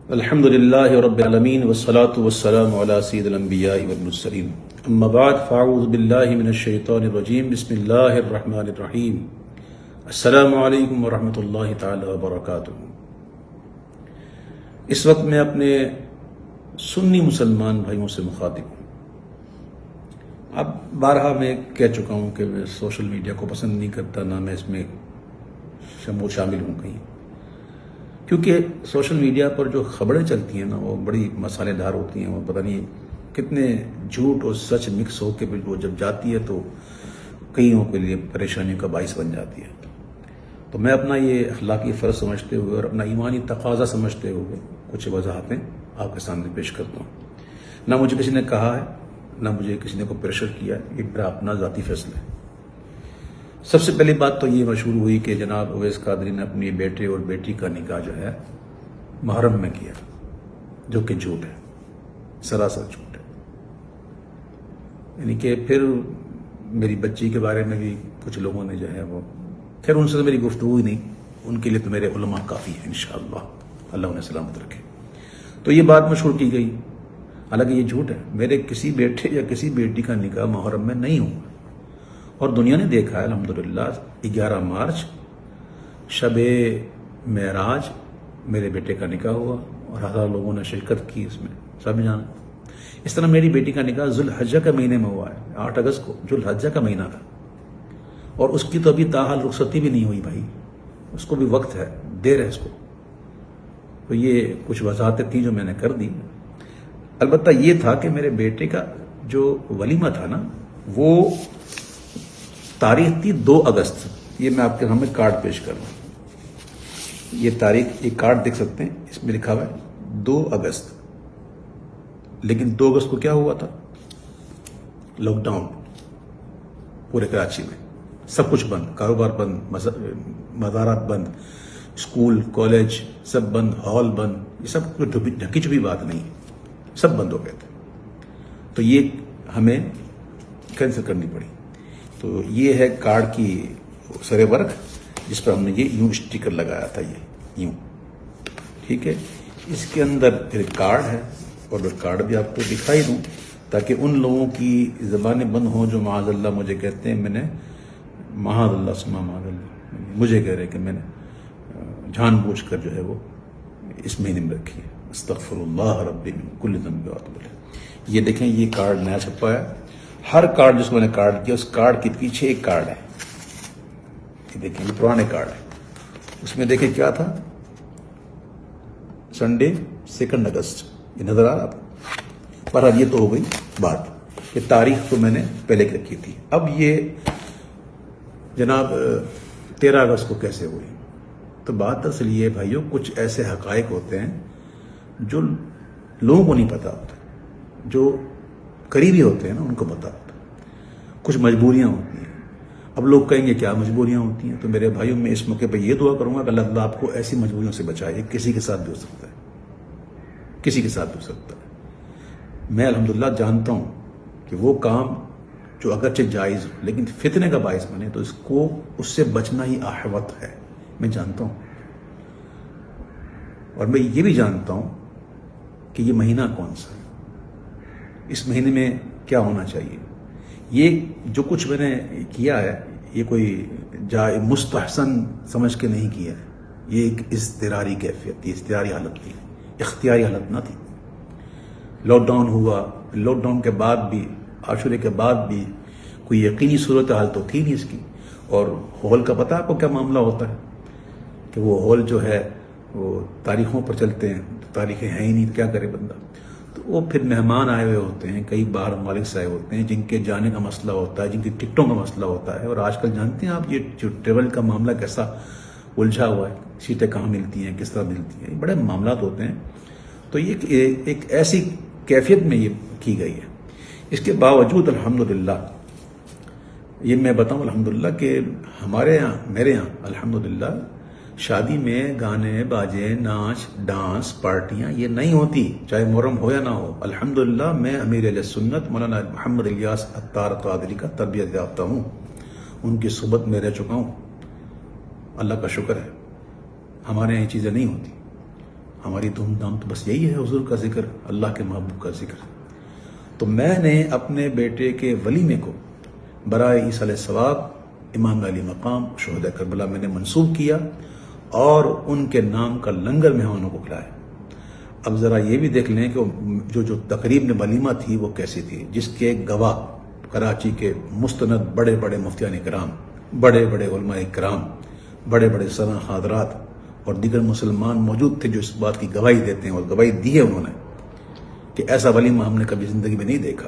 الحمد لله رب العالمين والصلاة والسلام على سيد الأنبياء والمرسلين أما بعد فأعوذ بالله من الشيطان الرجيم بسم الله الرحمن الرحيم السلام علیکم ورحمۃ اللہ تعالی وبرکاتہ۔ اس وقت میں اپنے سنی مسلمان بھائیوں سے مخاطب ہوں۔ اب بارہا میں کہہ چکا ہوں کہ میں سوشل میڈیا کو پسند نہیں کرتا، نہ میں اس میں شامل ہوں کہیں، کیونکہ سوشل میڈیا پر جو خبریں چلتی ہیں نا وہ بڑی مسالے دار ہوتی ہیں، وہ پتہ نہیں کتنے جھوٹ اور سچ مکس ہو کے وہ جب جاتی ہے تو کئیوں کے لیے پریشانیوں کا باعث بن جاتی ہے۔ تو میں اپنا یہ اخلاقی فرض سمجھتے ہوئے اور اپنا ایمانی تقاضا سمجھتے ہوئے کچھ وضاحتیں آپ کے سامنے پیش کرتا ہوں۔ نہ مجھے کسی نے کہا ہے، نہ مجھے کسی نے کوئی پریشر کیا ہے، یہ میرا اپنا ذاتی فیصلہ ہے۔ سب سے پہلی بات تو یہ مشہور ہوئی کہ جناب اویس قادری نے اپنی بیٹے اور بیٹی کا نکاح جو ہے محرم میں کیا، جو کہ جھوٹ ہے، سراسر جھوٹ ہے۔ یعنی کہ پھر میری بچی کے بارے میں بھی کچھ لوگوں نے جو ہے وہ، خیر ان سے تو میری گفتگو ہی نہیں، ان کے لیے تو میرے علماء کافی ہیں انشاءاللہ، اللہ انہیں سلامت رکھے۔ تو یہ بات مشہور کی گئی، حالانکہ یہ جھوٹ ہے۔ میرے کسی بیٹے یا کسی بیٹی کا نکاح محرم میں نہیں ہوا، اور دنیا نے دیکھا ہے الحمدللہ 11 مارچ شب معراج میرے بیٹے کا نکاح ہوا اور ہزار لوگوں نے شرکت کی، اس میں سب جانا۔ اس طرح میری بیٹی کا نکاح ذوالحجہ کے مہینے میں ہوا ہے، 8 اگست کو، ذوالحجہ کا مہینہ تھا، اور اس کی تو ابھی تاحال رخصتی بھی نہیں ہوئی بھائی، اس کو بھی وقت ہے، دیر ہے اس کو۔ تو یہ کچھ وضاحتیں تھیں جو میں نے کر دی۔ البتہ یہ تھا کہ میرے بیٹے کا جو ولیمہ تھا نا، وہ تاریخ تھی 2 اگست۔ یہ میں آپ کے سامنے کارڈ پیش کر رہا ہوں، یہ تاریخ، یہ کارڈ دیکھ سکتے ہیں، اس میں لکھا ہوا ہے 2 اگست۔ لیکن 2 اگست کو کیا ہوا تھا؟ لاک ڈاؤن پورے کراچی میں، سب کچھ بند، کاروبار بند، مزارات بند، اسکول کالج سب بند، ہال بند، یہ سب کوئی ڈھکی چھپی بات نہیں، سب بند ہو گئے تھے۔ تو یہ ہمیں کینسل کرنی پڑی۔ تو یہ ہے کارڈ کی سر ورق، جس پر ہم نے یہ یوں اسٹیکر لگایا تھا، یہ یوں، ٹھیک ہے۔ اس کے اندر پھر کارڈ ہے، اور وہ کارڈ بھی آپ کو دکھائی دوں تاکہ ان لوگوں کی زبانیں بند ہوں جو معاذ اللہ مجھے کہتے ہیں میں نے، معاذ اللہ سما معاذ اللہ، مجھے کہہ رہے کہ میں نے جان بوجھ کر جو ہے وہ اس مہینے میں رکھی ہے۔ استغفر اللہ ربی من کل ذنب واتوب الیہ۔ یہ دیکھیں، یہ کارڈ نیا چھپا ہے۔ ہر کارڈ جس کو میں نے کارڈ کیا، اس کارڈ کے پیچھے ایک کارڈ ہے، یہ دیکھیں، یہ پرانے کارڈ ہے۔ اس میں دیکھیں کیا تھا، سنڈے 2 اگست، یہ نظر آ رہا آپ پر؟ اب یہ تو ہو گئی بات، یہ تاریخ تو میں نے پہلے کی رکھی تھی۔ اب یہ جناب 13 اگست کو کیسے ہوئی؟ تو بات اصل یہ بھائیوں، کچھ ایسے حقائق ہوتے ہیں جو لوگوں کو نہیں پتا ہوتا، جو قریبی ہوتے ہیں نا ان کو پتا ہوتا ہے۔ کچھ مجبوریاں ہوتی ہیں۔ اب لوگ کہیں گے کیا مجبوریاں ہوتی ہیں؟ تو میرے بھائیوں میں اس موقع پہ یہ دعا کروں گا کہ اللہ تعالیٰ آپ کو ایسی مجبوریوں سے بچائے، کسی کے ساتھ بھی ہو سکتا ہے، کسی کے ساتھ بھی ہو سکتا ہے۔ میں الحمدللہ جانتا ہوں کہ وہ کام جو اگرچہ جائز ہو لیکن فتنے کا باعث بنے تو اس سے بچنا ہی احوط ہے، میں جانتا ہوں۔ اور میں یہ بھی جانتا ہوں کہ یہ مہینہ کون سا ہے، اس مہینے میں کیا ہونا چاہیے۔ یہ جو کچھ میں نے کیا ہے، یہ کوئی مستحسن سمجھ کے نہیں کیا ہے، یہ ایک اضطراری کیفیت تھی، اضطراری حالت تھی، اختیاری حالت نہ تھی۔ لاک ڈاؤن ہوا، لاک ڈاؤن کے بعد بھی، عاشورے کے بعد بھی کوئی یقینی صورتحال تو تھی نہیں اس کی۔ اور ہال کا پتہ آپ کو کیا معاملہ ہوتا ہے کہ وہ ہال جو ہے وہ تاریخوں پر چلتے ہیں، تاریخیں ہیں ہی نہیں، کیا کرے بندہ۔ تو وہ پھر مہمان آئے ہوئے ہوتے ہیں، کئی باہر ممالک سے آئے ہوتے ہیں، جن کے جانے کا مسئلہ ہوتا ہے، جن کی ٹکٹوں کا مسئلہ ہوتا ہے۔ اور آج کل جانتے ہیں آپ یہ جو ٹریول کا معاملہ کیسا الجھا ہوا ہے، سیٹیں کہاں ملتی ہیں، کس طرح ملتی ہیں، یہ بڑے معاملات ہوتے ہیں۔ تو یہ ایک ایسی کیفیت میں یہ کی گئی ہے۔ اس کے باوجود الحمدللہ، یہ میں بتاؤں الحمدللہ کہ ہمارے یہاں، میرے یہاں الحمدللہ شادی میں گانے باجے، ناچ ڈانس، پارٹیاں یہ نہیں ہوتی، چاہے محرم ہو یا نہ ہو۔ الحمدللہ میں امیر اہل سنت مولانا محمد الیاس عطار قادری کا تربیت یافتہ ہوں، ان کی صحبت میں رہ چکا ہوں، اللہ کا شکر ہے۔ ہمارے یہاں یہ چیزیں نہیں ہوتی۔ ہماری دھوم دھام تو بس یہی ہے حضور کا ذکر، اللہ کے محبوب کا ذکر۔ تو میں نے اپنے بیٹے کے ولیمے کو برائے ایصال ثواب امام علی مقام شہداء کربلا میں نے منسوب کیا اور ان کے نام کا لنگر مہمانوں کو کھلایا۔ اب ذرا یہ بھی دیکھ لیں کہ جو تقریب میں ولیمہ تھی وہ کیسی تھی، جس کے گواہ کراچی کے مستند بڑے بڑے مفتیان کرام، بڑے بڑے علماء کرام، بڑے بڑے سرا حضرات اور دیگر مسلمان موجود تھے جو اس بات کی گواہی دیتے ہیں، اور گواہی دی ہے انہوں نے کہ ایسا ولیمہ ہم نے کبھی زندگی میں نہیں دیکھا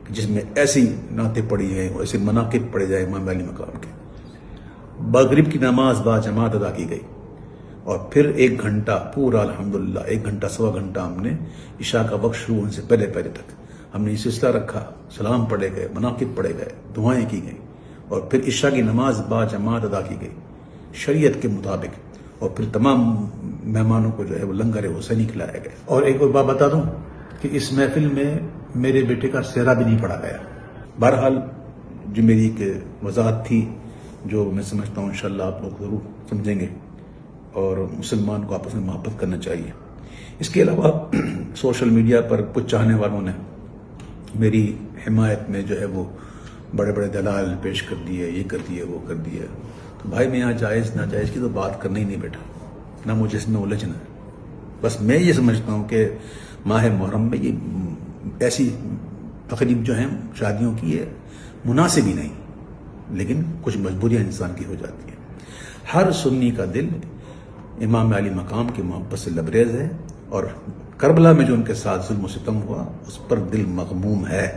کہ جس میں ایسی نعتیں پڑھی ہیں اور ایسے مناقب پڑھے جائے امام علی مقام کے۔ مغرب کی نماز با جماعت ادا کی گئی اور پھر 1 گھنٹہ پورا الحمدللہ 1 گھنٹہ سوا گھنٹہ ہم نے عشاء کا وقت شروع ہونے سے پہلے تک ہم نے یہ سلسلہ رکھا، سلام پڑھے گئے، مناقب پڑھے گئے، دعائیں کی گئیں اور پھر عشاء کی نماز با جماعت ادا کی گئی شریعت کے مطابق، اور پھر تمام مہمانوں کو جو ہے وہ لنگر حسینی کھلایا گیا۔ اور ایک اور بات بتا دوں کہ اس محفل میں میرے بیٹے کا سہرا بھی نہیں پڑھا گیا۔ بہرحال جو میری ایک وضاحت تھی جو میں سمجھتا ہوں انشاءاللہ آپ لوگ ضرور سمجھیں گے، اور مسلمان کو آپس میں محبت کرنا چاہیے۔ اس کے علاوہ سوشل میڈیا پر کچھ چاہنے والوں نے میری حمایت میں جو ہے وہ بڑے بڑے دلائل پیش کر دیے، یہ کر دیے، وہ کر دیے۔ تو بھائی میں یہاں جائز ناجائز کی تو بات کرنا ہی نہیں بیٹھا، نہ مجھے اس میں الجھنا ہے۔ بس میں یہ سمجھتا ہوں کہ ماہ محرم میں یہ ایسی تقریب جو ہیں شادیوں کی یہ مناسب ہی نہیں، لیکن کچھ مجبوریاں انسان کی ہو جاتی ہیں۔ ہر سنی کا دل امام علی مقام کی محبت سے لبریز ہے، اور کربلا میں جو ان کے ساتھ ظلم و ستم ہوا اس پر دل مغموم ہے،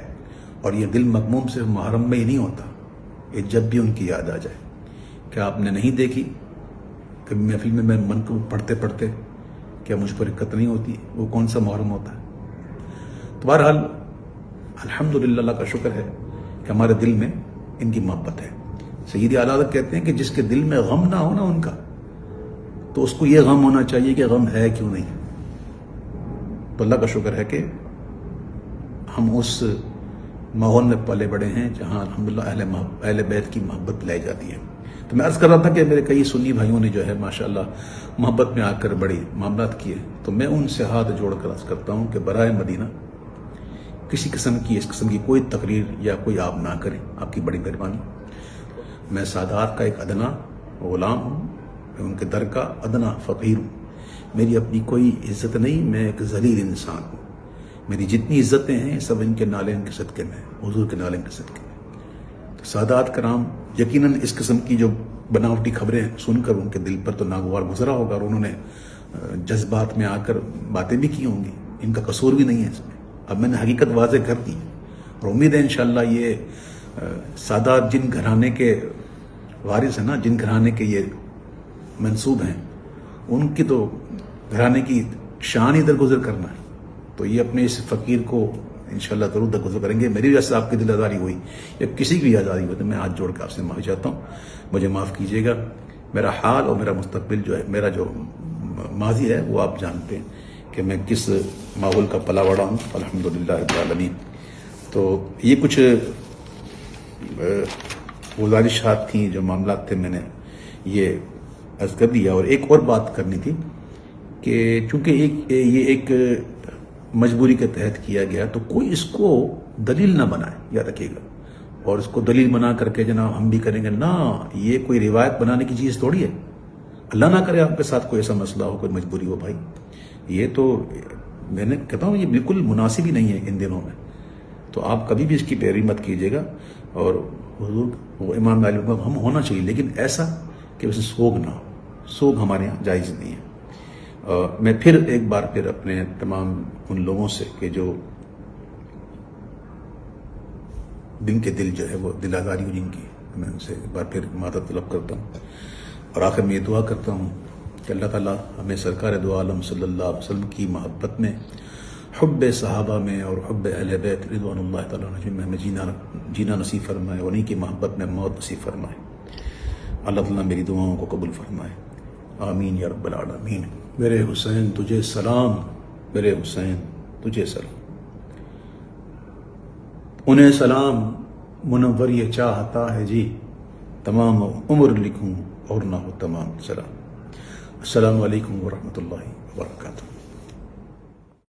اور یہ دل مغموم صرف محرم میں ہی نہیں ہوتا، یہ جب بھی ان کی یاد آ جائے۔ کیا آپ نے نہیں دیکھی کبھی محفل میں منقب پڑھتے پڑھتے کیا مجھ پر دقت نہیں ہوتی؟ وہ کون سا محرم ہوتا ہے؟ تو بہرحال الحمدللہ اللہ کا شکر ہے کہ ہمارے دل میں ان کی محبت ہے۔ سیدی اعلیٰ حضرت کہتے ہیں کہ جس کے دل میں غم نہ ہونا ان کا، تو اس کو یہ غم ہونا چاہیے کہ غم ہے کیوں نہیں۔ تو اللہ کا شکر ہے کہ ہم اس ماحول میں پلے بڑے ہیں جہاں الحمدللہ اہل بیت کی محبت لائی جاتی ہے۔ تو میں عرض کر رہا تھا کہ میرے کئی سنی بھائیوں نے جو ہے ماشاءاللہ محبت میں آ کر بڑی معاملات کیے، تو میں ان سے ہاتھ جوڑ کر عرض کرتا ہوں کہ برائے مدینہ کسی قسم کی اس قسم کی کوئی تقریر یا کوئی آپ نہ کریں، آپ کی بڑی مہربانی۔ میں سادات کا ایک ادنا غلام ہوں، میں ان کے در کا ادنا فقیر ہوں، میری اپنی کوئی عزت نہیں، میں ایک ذلیل انسان ہوں۔ میری جتنی عزتیں ہیں سب ان کے نالین کے صدقے میں، حضور کے نالین کے صدقے میں۔ تو سادات کرام یقیناً اس قسم کی جو بناوٹی خبریں سن کر ان کے دل پر تو ناگوار گزرا ہوگا، اور انہوں نے جذبات میں آ کر باتیں بھی کی ہوں گی، ان کا قصور بھی نہیں ہے اس میں۔ اب میں نے حقیقت واضح کر دی، اور امید ہے انشاءاللہ یہ سادات جن گھرانے کے وارث ہیں نا، جن گھرانے کے یہ منسوب ہیں، ان کی تو گھرانے کی شان ہی درگزر کرنا ہے، تو یہ اپنے اس فقیر کو انشاءاللہ ضرور درگزر کریں گے۔ میری وجہ سے آپ کی دل آزاری ہوئی یا کسی کی بھی آزاری ہوئی تو میں ہاتھ جوڑ کے آپ سے معافی چاہتا ہوں، مجھے معاف کیجیے گا۔ میرا حال اور میرا مستقبل جو ہے، میرا جو ماضی ہے وہ آپ جانتے ہیں کہ میں کس ماحول کا پلا بڑا ہوں، الحمدللہ رب العالمین۔ تو یہ کچھ گزارشات تھیں، جو معاملات تھے، میں نے یہ عرض کر دیا۔ اور ایک اور بات کرنی تھی کہ چونکہ یہ ایک مجبوری کے تحت کیا گیا، تو کوئی اس کو دلیل نہ بنائے، یاد رکھیے گا، اور اس کو دلیل بنا کر کے جناب ہم بھی کریں گے، نہ، یہ کوئی روایت بنانے کی چیز تھوڑی ہے۔ اللہ نہ کرے آپ کے ساتھ کوئی ایسا مسئلہ ہو، کوئی مجبوری ہو بھائی، یہ تو میں نے کہتا ہوں یہ بالکل مناسب ہی نہیں ہے ان دنوں میں، تو آپ کبھی بھی اس کی پیروی مت کیجیے گا۔ اور حضور وہ امام علی مقام ہم ہونا چاہیے، لیکن ایسا کہ ویسے سوگ نہ ہو، سوگ ہمارے یہاں جائز نہیں ہے۔ میں پھر ایک بار پھر اپنے تمام ان لوگوں سے کہ جو دن کے دل جو ہے وہ دل آزاری ہو جن کی، میں ان سے ایک بار پھر معذرت طلب کرتا ہوں، اور آخر میں یہ دعا کرتا ہوں کہ اللہ تعالیٰ ہمیں سرکار دو عالم صلی اللہ علیہ وسلم کی محبت میں، حب صحابہ میں اور حب اہل بیت رضوان اللہ تعالیٰ عنہ میں ہمیں جینا نصیب فرمائے، اور انہیں کی محبت میں موت نصیب فرمائے۔ اللہ تعالیٰ میری دعاؤں کو قبول فرمائے، آمین یا رب العالمین۔ میرے حسین تجھے سلام، میرے حسین تجھے سلام، انہیں سلام منور یہ چاہتا ہے جی، تمام عمر لکھوں اور نہ ہو تمام سلام۔ السلام علیکم ورحمۃ اللہ وبرکاتہ۔